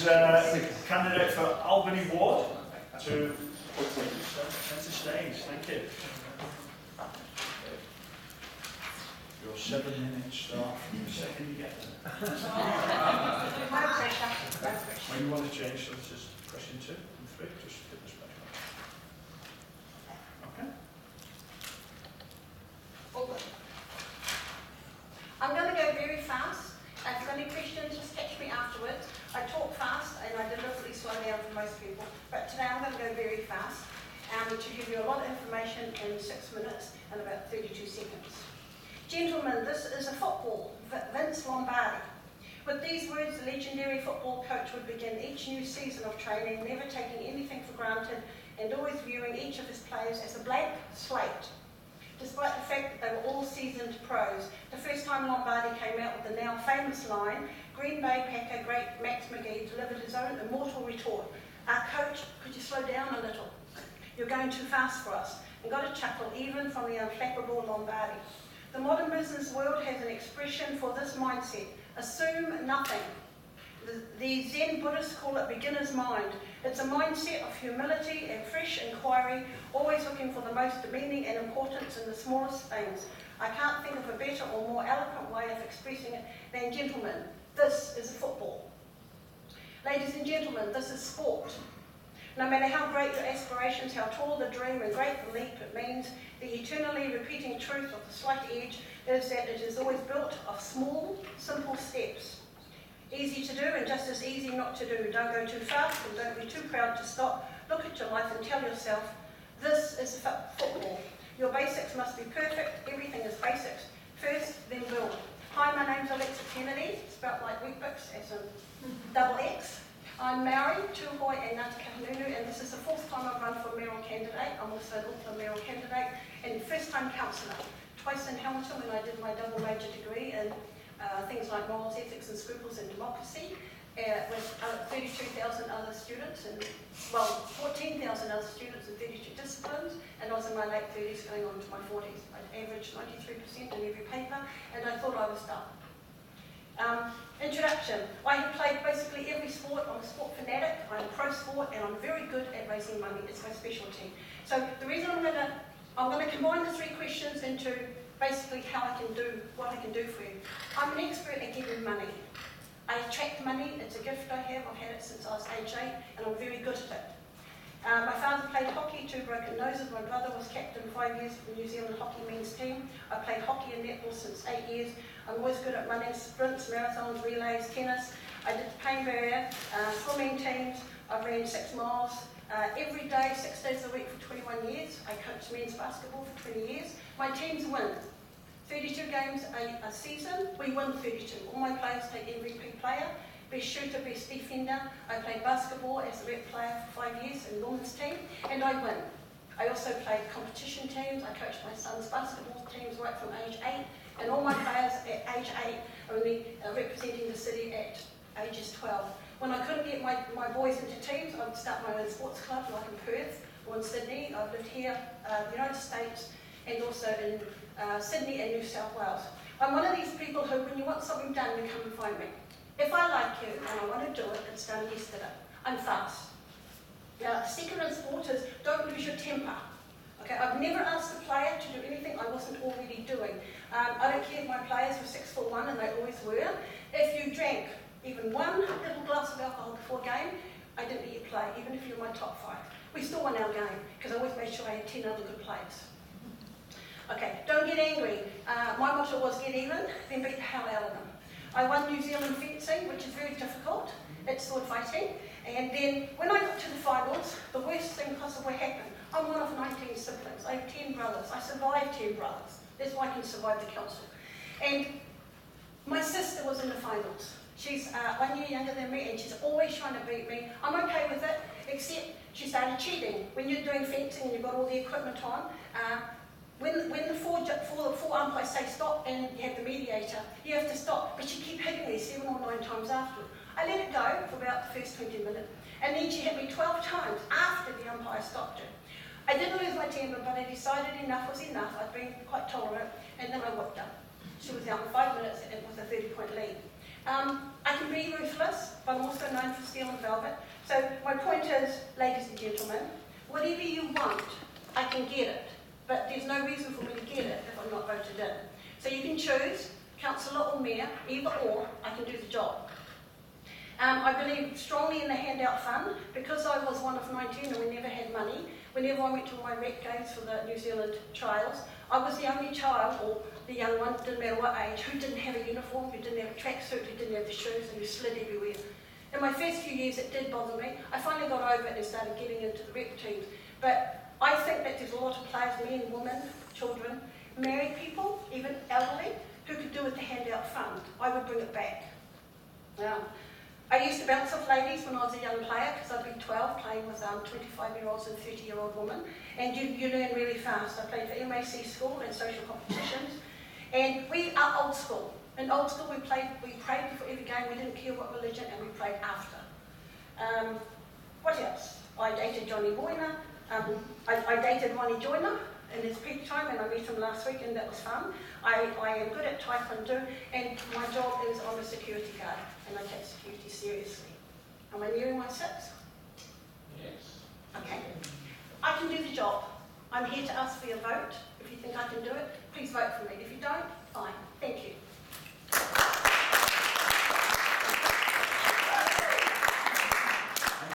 is the candidate for Albany Ward to centre stage. Thank you. Your 7 minutes start from the second you get there. When you want to change, so this is question 2 and 3, just hit this back. Okay. I'm going to go very fast. If you've got any questions, just catch me afterwards. I talk fast and I deliberately slow down for most people, but today I'm going to go very fast to give you a lot of information in 6 minutes and about 32 seconds. Gentlemen, this is a football, Vince Lombardi. With these words, the legendary football coach would begin each new season of training, never taking anything for granted and always viewing each of his players as a blank slate. Despite the fact that they were all seasoned pros, the first time Lombardi came out with the now famous line, Green Bay Packer great Max McGee delivered his own immortal retort. Coach, could you slow down a little? You're going too fast for us. And got a chuckle even from the unflappable Lombardi. The modern business world has an expression for this mindset, assume nothing. The Zen Buddhists call it beginner's mind. It's a mindset of humility and fresh inquiry, always looking for the most demeaning and importance in the smallest things. I can't think of a better or more eloquent way of expressing it than, gentlemen, this is football. Ladies and gentlemen, this is sport. No matter how great your aspirations, how tall the dream and great the leap, it means the eternally repeating truth of the slight edge is that it is always built of small, simple steps. Easy to do and just as easy not to do. Don't go too fast and don't be too proud to stop. Look at your life and tell yourself, this is football. Your basics must be perfect. Everything is basics. First, then build. Hi, my name's Alezix Heneti, spelt like Weet-Bix as in double X. I'm married to Hoi and Ngāti Kahungunu, and this is the 4th time I've run for mayoral candidate. I'm also an Auckland mayoral candidate and first time councillor. Twice in Hamilton when I did my double major degree in things like morals, ethics and scruples and democracy with 32,000 other students and, well, 14,000 other students in 32 disciplines, and I was in my late 30s going on to my 40s. I'd averaged 93% in every paper and I thought I was done. Introduction. I have played basically every sport. I'm a sport fanatic, I'm pro sport, and I'm very good at raising money. It's my specialty. So the reason I'm going to combine the 3 questions into basically how I can do, what I can do for you. I'm an expert at getting money. I attract money, it's a gift I have. I've had it since I was age 8, and I'm very good at it. My father played hockey, 2 broken noses. My brother was captain 5 years for the New Zealand hockey men's team. I played hockey and netball since 8 years. I'm always good at running sprints, marathons, relays, tennis. I did the pain barrier, swimming teams. I ran 6 miles every day, 6 days a week for 21 years. I coached men's basketball for 20 years. My teams win 32 games a season. We win 32. All my players take MVP player. Best shooter, best defender. I played basketball as a rep player for 5 years in the women's team, and I win. I also played competition teams. I coached my son's basketball teams right from age 8, and all my players at age 8 are only representing the city at ages 12. When I couldn't get my boys into teams, I would start my own sports club, like in Perth or in Sydney. I've lived here, the United States, and also in Sydney and New South Wales. I'm one of these people who, when you want something done, you come and find me. If I like you and I want to do it, it's done yesterday. I'm fast. Now, second in sport is don't lose your temper. Okay, I've never asked the player to do anything I wasn't already doing. I don't care if my players were 6'1", and they always were. If you drank even one little glass of alcohol before a game, I didn't let you play, even if you're my top 5. We still won our game, because I always made sure I had 10 other good players. Okay, don't get angry. My motto was get even, then beat the hell out of them. I won New Zealand fencing, which is very difficult. It's sword fighting. And then when I got to the finals, the worst thing possibly happened. I'm one of 19 siblings. I have 10 brothers. I survived 10 brothers. That's why I can survive the council. And my sister was in the finals. She's 1 year younger than me, and she's always trying to beat me. I'm okay with it, except she started cheating. When you're doing fencing and you've got all the equipment on, when the four umpires say stop and you have the mediator, you have to stop. But she kept hitting me 7 or 9 times after. I let it go for about the first 20 minutes, and then she hit me 12 times after the umpire stopped her. I didn't lose my temper, but I decided enough was enough. I'd been quite tolerant, and then I whipped her. She was out in 5 minutes and with a 30-point lead. I can be ruthless. necklace, but I'm also known for steel and velvet. So my point is, ladies and gentlemen, whatever you want, I can get it. But there's no reason for me to get it if I'm not voted in. So you can choose, councillor or mayor, either or, I can do the job. I believe strongly in the handout fund. Because I was one of 19 and we never had money, whenever I went to my rec games for the New Zealand trials, I was the only child, or the young one, didn't matter what age, who didn't have a uniform, who didn't have a tracksuit, who didn't have the shoes, and who slid everywhere. In my first few years, it did bother me. I finally got over it and started getting into the rec teams. But I think that there's a lot of players, men, women, children, married people, even elderly, who could do with the handout fund. I would bring it back. I used to bounce off ladies when I was a young player, because I'd be 12 playing with 25-year-olds and 30-year-old women, and you learn really fast. I played for MAC school and social competitions, and we are old school. In old school, we prayed before every game. We didn't care what religion, and we prayed after. What else? I dated Johnny Boyner. I dated Ronnie Joyner in his peak time, and I met him last week, and that was fun. I am good at Taekwondo, and my job is I'm a security guard, and I take security seriously. Am I nearing my 6? Yes. Okay. I can do the job. I'm here to ask for your vote. If you think I can do it,